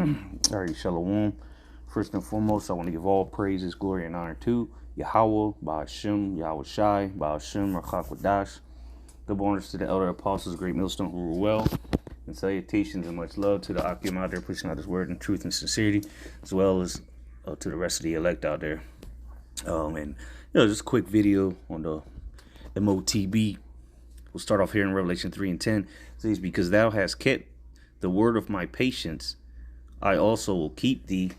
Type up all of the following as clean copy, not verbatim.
Alright, Shalom. First and foremost, I want to give all praises, glory, and honor to Yahweh, Ba'ashem, Yahweh Shai, Ba'ashem, Rachak Wadash. Double honors to the elder apostles, great millstone who rule well. And salutations and much love to the Akim out there pushing out his word in truth and sincerity, as well as to the rest of the elect out there. And just a quick video on the MOTB. We'll start off here in Revelation 3 and 10. It says, because thou hast kept the word of my patience, I also will keep thee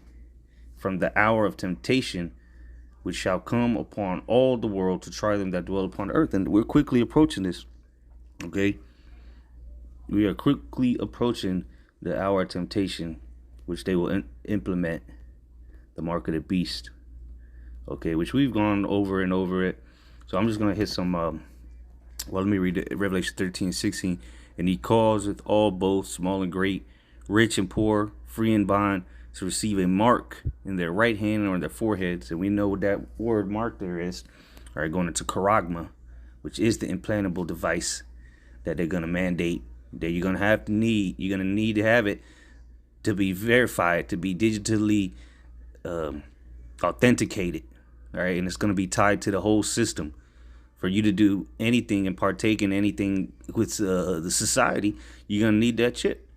from the hour of temptation, which shall come upon all the world to try them that dwell upon the earth. And we're quickly approaching this. Okay? We are quickly approaching the hour of temptation, which they will implement the mark of the beast. Okay, which we've gone over and over it. So I'm just going to hit some, let me read it. Revelation 13:16. And he causeth all both, small and great, rich and poor, free and bond, to receive a mark in their right hand or in their foreheads. And we know what that word mark there is. All right, going into charagma, which is the implantable device that they're going to mandate, that you're going to need to have it to be verified, to be digitally authenticated. All right, and it's going to be tied to the whole system. For you to do anything and partake in anything with the society, you're going to need that chip.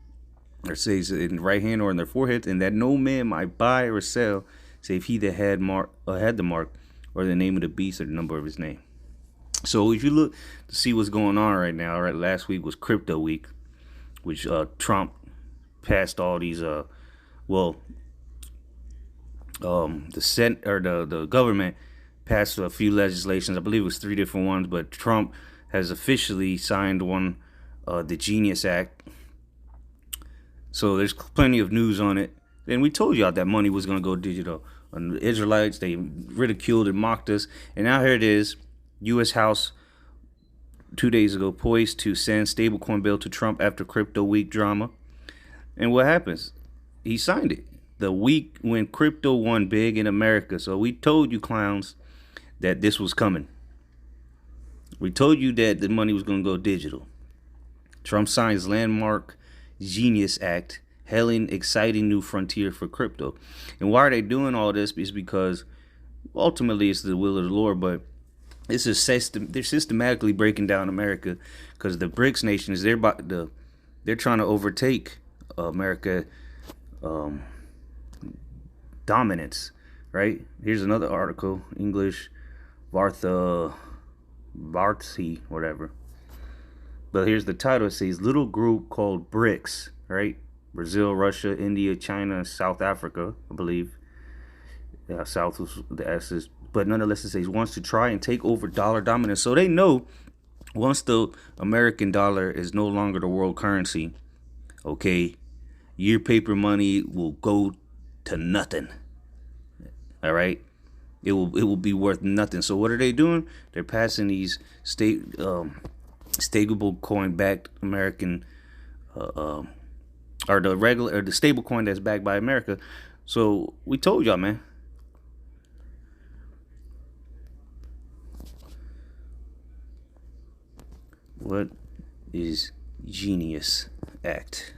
Or says in the right hand or in their foreheads, and that no man might buy or sell, save he that had the mark, or the name of the beast, or the number of his name. So if you look to see what's going on right now, right? Last week was crypto week, which Trump passed all these the Senate or the government passed a few legislations. I believe it was 3 different ones, but Trump has officially signed one, the Genius Act. So there's plenty of news on it. And we told y'all that money was going to go digital. And the Israelites, they ridiculed and mocked us. And now here it is. U.S. House 2 days ago poised to send stablecoin bill to Trump after crypto week drama. And what happens? He signed it the week when crypto won big in America. So we told you clowns that this was coming. We told you that the money was going to go digital. Trump signs landmark Genius Act, hailing exciting new frontier for crypto. And why are they doing all this? Is because ultimately it's the will of the Lord, but this is they're systematically breaking down America, because the BRICS nations, they're trying to overtake America dominance. Right? Here's another article, English, Varthi, whatever. But here's the title. It says, little group called BRICS, right? Brazil, Russia, India, China, South Africa, I believe. Yeah, South was the S's. But nonetheless, it says, wants to try and take over dollar dominance. So they know once the American dollar is no longer the world currency, okay, your paper money will go to nothing. All right? It will be worth nothing. So what are they doing? They're passing these stablecoin backed American or the stable coin that's backed by America. So we told y'all, man. What is Genius Act?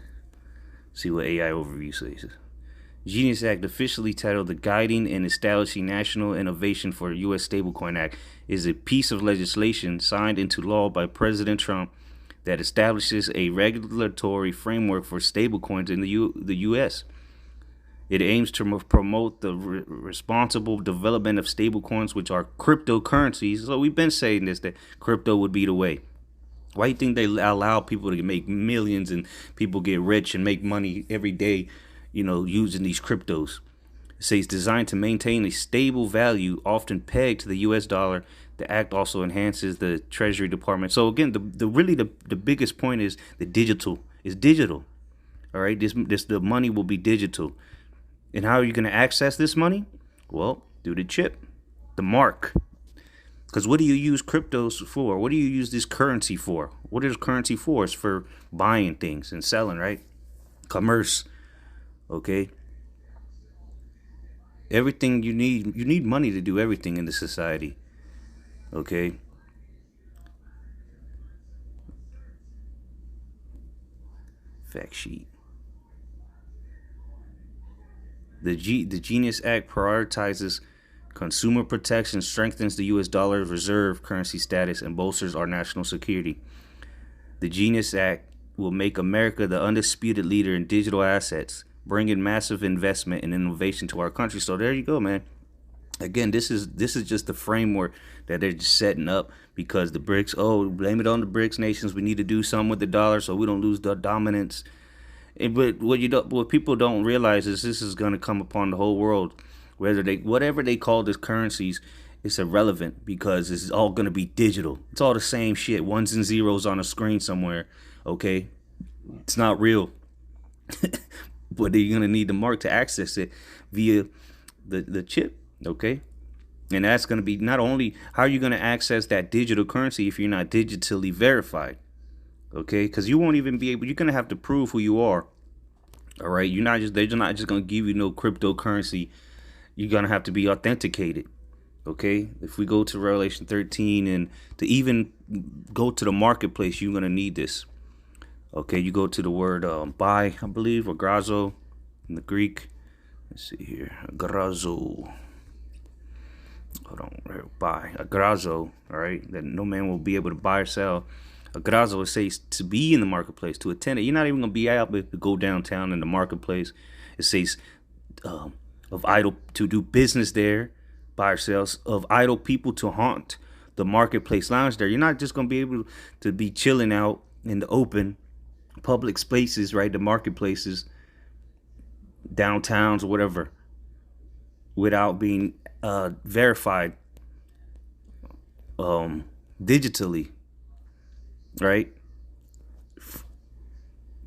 See what AI overview says. Genius Act, officially titled the Guiding and Establishing National Innovation for U.S. Stablecoin Act, is a piece of legislation signed into law by President Trump that establishes a regulatory framework for stablecoins in the U.S. It aims to promote the responsible development of stablecoins, which are cryptocurrencies. So we've been saying this, that crypto would be the way. Why do you think they allow people to make millions and people get rich and make money every day, using these cryptos? It says designed to maintain a stable value, often pegged to the U.S. dollar. The act also enhances the Treasury Department. So again, the biggest point is the digital. It's digital. All right, the money will be digital. And how are you going to access this money? Well, through the chip, the mark. Because what do you use cryptos for? What do you use this currency for? What is currency for? It's for buying things and selling, right? Commerce. Okay. Everything you need money to do everything in the society. Okay. Fact sheet. The Genius Act prioritizes consumer protection, strengthens the U.S. dollar reserve currency status, and bolsters our national security. The Genius Act will make America the undisputed leader in digital assets, bringing massive investment and innovation to our country. So there you go, man. Again, this is just the framework that they're just setting up because the BRICS. Oh, blame it on the BRICS nations. We need to do something with the dollar so we don't lose the dominance. But what people don't realize is this is going to come upon the whole world. Whatever they call these currencies, it's irrelevant because it's all going to be digital. It's all the same shit, ones and zeros on a screen somewhere. Okay, it's not real. But you're going to need the mark to access it via the chip. Okay, and that's going to be not only how are you going to access that digital currency if you're not digitally verified. Okay, because you won't even be able. You're gonna have to prove who you are. All right, they're not just gonna give you no cryptocurrency. You're gonna have to be authenticated. Okay, if we go to Revelation 13 and to even go to the marketplace, you're gonna need this. Okay, you go to the word buy, I believe, or grazo in the Greek. Let's see here, grazo. Hold on, buy, agrazo. All right, that no man will be able to buy or sell. Agrazo, it says to be in the marketplace, to attend it. You're not even going to be able to go downtown in the marketplace. It says of idle to do business there, buy or sales, of idle people to haunt the marketplace lounge there. You're not just going to be able to be chilling out in the open public spaces, right? The marketplaces, downtowns or whatever, without being verified digitally. Right?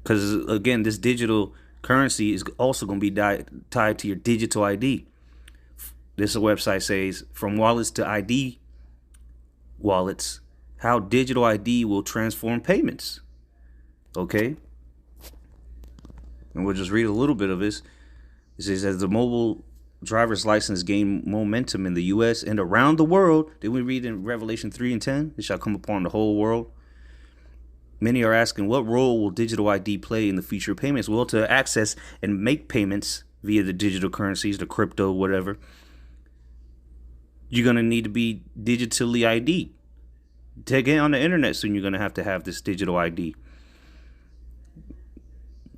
Because again, this digital currency is also going to be tied to your digital ID. This website says from wallets to ID wallets, how digital ID will transform payments. Okay. And we'll just read a little bit of this. It says as the mobile driver's license gain momentum in the U.S. and around the world, then we read in Revelation 3 and 10, it shall come upon the whole world. Many are asking, what role will digital ID play in the future of payments? Well, to access and make payments via the digital currencies, the crypto, whatever, you're going to need to be digitally ID. To get on the internet soon, you're going to have this digital ID.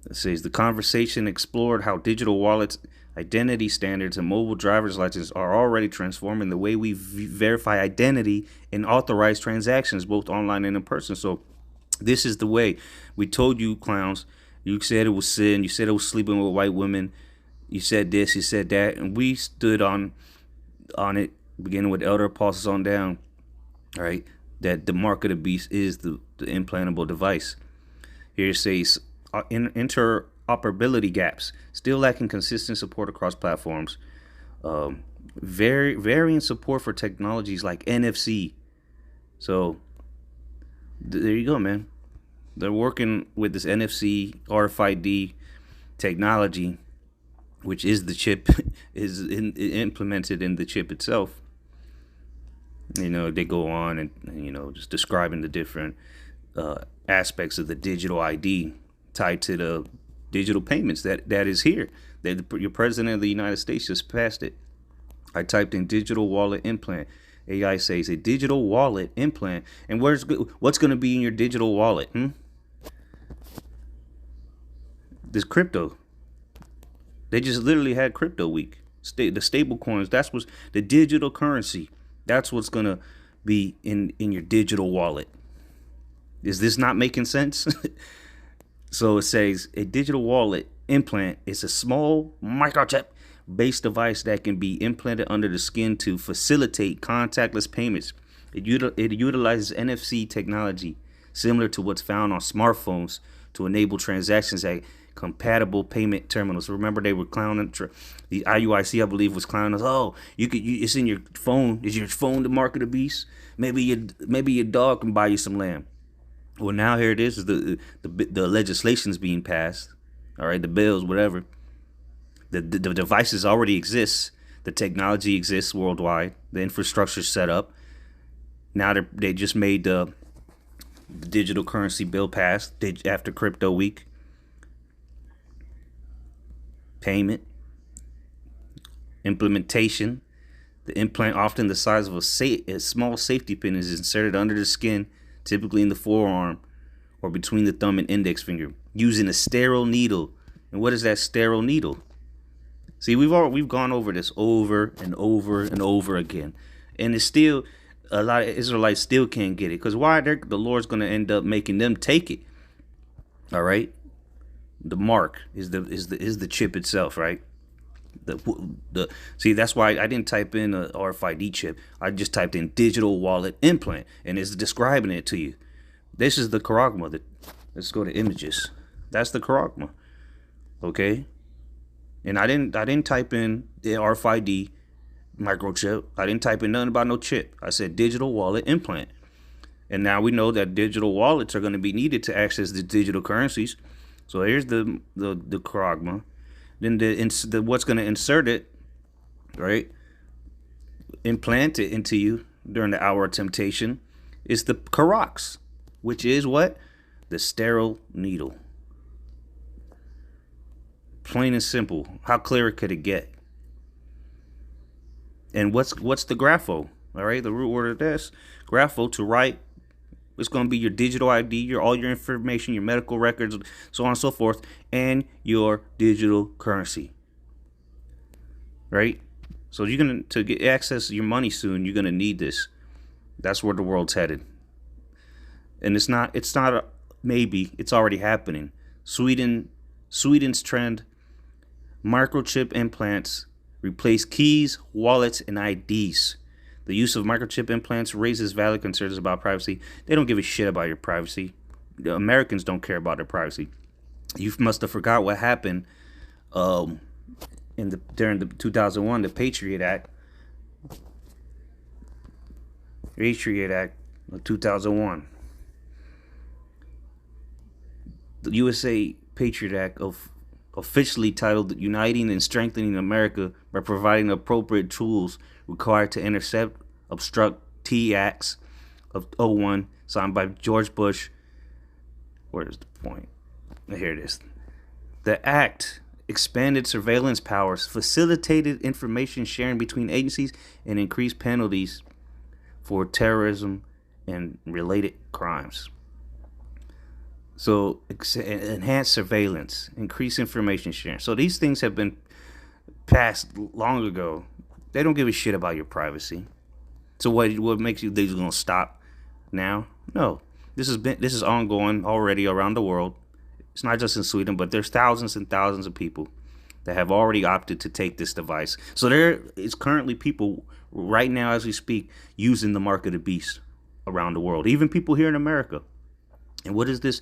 It says the conversation explored how digital wallets, identity standards, and mobile driver's licenses are already transforming the way we verify identity and authorize transactions, both online and in person. So this is the way. We told you, clowns. You said it was sin. You said it was sleeping with white women. You said this. You said that. And we stood on it, beginning with elder apostles on down. All right. That the mark of the beast is the implantable device. Here it says interoperability gaps. Still lacking consistent support across platforms. Varying support for technologies like NFC. So there you go, man. They're working with this NFC RFID technology, which is the chip, is implemented in the chip itself. You know, they go on and just describing the different aspects of the digital ID tied to the digital payments that is here. Your president of the United States just passed it. I typed in digital wallet implant. AI says a digital wallet implant. And what's going to be in your digital wallet? This crypto. They just literally had crypto week. The stable coins. That's what's the digital currency. That's what's going to be in your digital wallet. Is this not making sense? So it says a digital wallet implant is a small microchip based device that can be implanted under the skin to facilitate contactless payments. It utilizes NFC technology similar to what's found on smartphones to enable transactions at compatible payment terminals. Remember, they were clowning the IUIC, I believe, was clowning us. Oh, it's in your phone. Is your phone the mark of the beast? Maybe your dog can buy you some lamb. Well, now here it is. The legislation's being passed. All right, the bills, whatever. The devices already exist. The technology exists worldwide. The infrastructure's set up. Now they just made the digital currency bill passed after crypto week. Payment. Implementation. The implant, often the size of a small safety pin, is inserted under the skin, typically in the forearm or between the thumb and index finger, using a sterile needle. And what is that sterile needle? See, we've gone over this over and over and over again, and it's still a lot of Israelites still can't get it, because why? The Lord's going to end up making them take it. All right, the mark is the chip itself, right? See, that's why I didn't type in a RFID chip. I just typed in digital wallet implant, and it's describing it to you. This is the charagma. Let's go to images. That's the charagma. Okay, and I didn't type in the RFID microchip. I didn't type in nothing about no chip. I said digital wallet implant, and now we know that digital wallets are going to be needed to access the digital currencies. So here's the charagma. Then what's going to insert it, right? Implant it into you during the hour of temptation is the karax, which is what? The sterile needle. Plain and simple. How clear could it get? And what's the grapho? All right, the root word of this grapho, to write. It's going to be your digital ID, all your information, your medical records, so on and so forth, and your digital currency. Right? So to get access to your money soon, you're gonna need this. That's where the world's headed. And it's not maybe, it's already happening. Sweden's trend: microchip implants replace keys, wallets, and IDs. The use of microchip implants raises valid concerns about privacy. They don't give a shit about your privacy. The Americans don't care about their privacy. You must have forgot what happened during the 2001, the Patriot Act. Patriot Act of 2001. The USA Patriot Act officially titled Uniting and Strengthening America by Providing Appropriate Tools Required to Intercept, Obstruct T Acts of 01, signed by George Bush. Where's the point? Here it is. The act expanded surveillance powers, facilitated information sharing between agencies, and increased penalties for terrorism and related crimes. So enhanced surveillance, increased information sharing. So these things have been passed long ago. They don't give a shit about your privacy. So what makes you think it's gonna stop now? No. This is ongoing already around the world. It's not just in Sweden, but there's thousands and thousands of people that have already opted to take this device. So there is currently people right now as we speak using the mark of the beast around the world, even people here in America. And what is this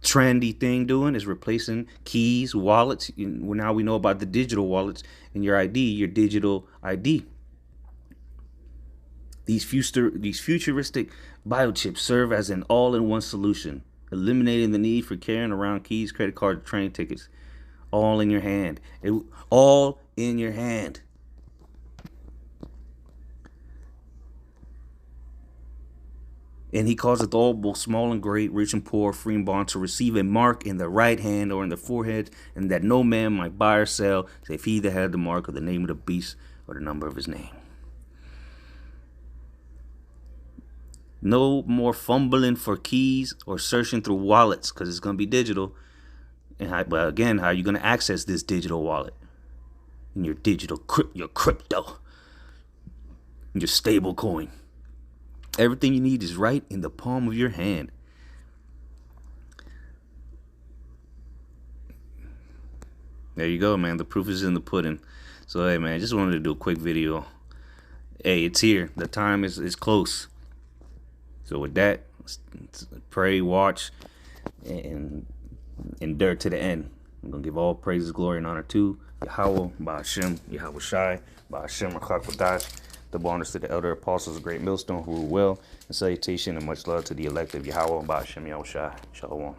trendy thing doing? Is replacing keys, wallets. Now we know about the digital wallets and your ID, your digital ID. These futuristic biochips serve as an all-in-one solution, eliminating the need for carrying around keys, credit cards, train tickets, all in your hand. All in your hand. And he causeth all, both small and great, rich and poor, free and bond, to receive a mark in the right hand or in the forehead, and that no man might buy or sell, save he that had the mark of the name of the beast or the number of his name. No more fumbling for keys or searching through wallets, because it's going to be digital. But again, how are you going to access this digital wallet? In your your crypto, your stablecoin. Everything you need is right in the palm of your hand. There you go, man. The proof is in the pudding. So, hey, man, just wanted to do a quick video. Hey, it's here. The time is close. So with that, pray, watch, and endure to the end. I'm going to give all praises, glory, and honor to Yahweh, Ba'ashem, Yahweh Shai, Ba'ashem, Rachak, double honors to the elder apostles, a great millstone who rule well, and salutation and much love to the elect of Yahweh, Ba'ashem, Yahweh Shai. Shalom.